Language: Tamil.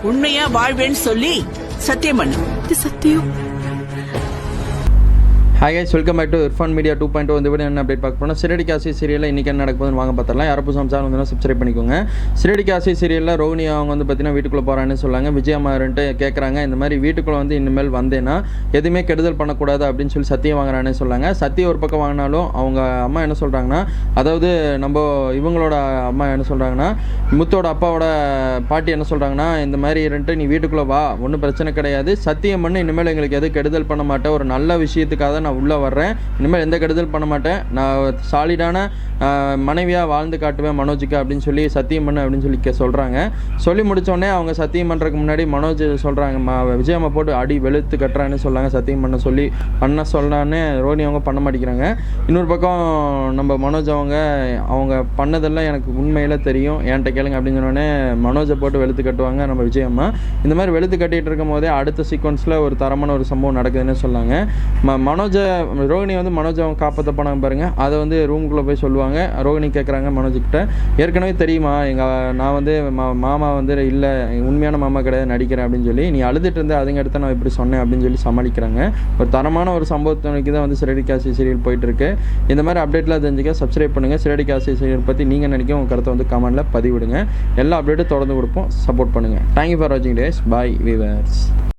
உண்மையா வாழ்வேன்னு சொல்லி சத்தியம் பண்ணு. இது சத்தியம். Hi guys, welcome back to Irfan media 2.0. இந்த வீடியோ என்ன அப்டேட் பார்க்க போனால் சிறடி காசி சீரியலில் இன்றைக்கி என்ன நடக்க போகுதுன்னு வாங்க பார்த்துடலாம். யாரும் புதுசாக சேனல் வந்து சப்ஸ்கிரைப் பண்ணிக்கோங்க. சிறடி காசி சீரியலில் ரோகிணி அவங்க வந்து பார்த்தீங்கன்னா வீட்டுக்குள்ளே போகிறான்னு சொல்லாங்க. விஜயமாறன்ட்டு கேட்குறாங்க, இந்த மாதிரி வீட்டுக்குள்ளே வந்து இனிமேல் வந்தேன்னா எதுவுமே கெடுதல் பண்ணக்கூடாது அப்படின்னு சொல்லி சத்தியம் வாங்குறான்னு சொல்லாங்க. சத்தியம் ஒரு பக்கம் வாங்கினாலும் அவங்க அம்மா என்ன சொல்கிறாங்கன்னா, அதாவது நம்ம இவங்களோட அம்மா என்ன சொல்கிறாங்கன்னா, முத்தோட அப்பாவோட பாட்டி என்ன சொல்கிறாங்கன்னா, இந்த மாதிரி இருந்துட்டு நீ வீட்டுக்குள்ளே வா, ஒன்றும் பிரச்சனை கிடையாது, சத்தியம் பண்ணி இனிமேல் எங்களுக்கு எதுவும் கெடுதல் பண்ண மாட்டேன், ஒரு நல்ல விஷயத்துக்காக நான் உள்ளே வர்றேன், இனிமேல் எந்த கெடுதல் பண்ண மாட்டேன், நான் சாலிடான மனைவியாக வாழ்ந்து காட்டுவேன் மனோஜுக்கு அப்படின்னு சொல்லி சத்தியம் பண்ணு அப்படின்னு சொல்லி சொல்கிறாங்க. சொல்லி முடித்தோடனே அவங்க சத்தியம் பண்ணுறதுக்கு முன்னாடி மனோஜ் சொல்கிறாங்க, விஜயம்மா போட்டு அடி வெளுத்து கட்டுறான்னு சொல்லாங்க. சத்தியம் பண்ண சொல்லான்னு ரோனி அவங்க பண்ண மாட்டேங்கிறாங்க. இன்னொரு பக்கம் நம்ம மனோஜ் அவங்க பண்ணதெல்லாம் எனக்கு உண்மையில் தெரியும், என்கிட்ட கேளுங்க அப்படின்னு சொன்னோடனே மனோஜை போட்டு வெளுத்து கட்டுவாங்க நம்ம விஜயம்மா. இந்த மாதிரி வெளுத்து கட்டிகிட்டு இருக்கும் போதே அடுத்த சீக்வன்ஸில் ஒரு தரமான ஒரு சம்பவம் நடக்குதுன்னு சொல்லாங்க. ரோகிணி வந்து மனோஜ் அவங்க காப்பாற்ற போனாங்க பாருங்கள், அதை வந்து ரூமுக்குள்ளே போய் சொல்லுவாங்க. ரோகிணி கேட்குறாங்க மனோஜ்கிட்ட, ஏற்கனவே தெரியுமா நான் வந்து மாமா வந்து இல்லை, உண்மையான மாமா கிடையாது, நடிக்கிறேன் அப்படின்னு சொல்லி, நீ அழுதுட்டு இருந்த அதுங்க அடுத்து நான் இப்படி சொன்னேன் அப்படின்னு சொல்லி சமாளிக்கிறாங்க. ஒரு தரமான ஒரு சம்பவத்துக்கு தான் வந்து சிறடி காசி சீரியல் போயிட்டுருக்கு. இந்த மாதிரி அப்டேட்லாம் தெரிஞ்சுக்க சப்ஸ்கிரைப் பண்ணுங்கள். சிறடி காசி சீரியல் பற்றி நீங்கள் நினைக்க உங்கள் கருத்தை வந்து கமெண்ட்டில் பதிவிடுங்க. எல்லா அப்டேட்டும் தொடர்ந்து கொடுப்போம், சப்போர்ட் பண்ணுங்கள். தேங்க்யூ ஃபார் வாட்சிங் டேஸ். Bye viewers.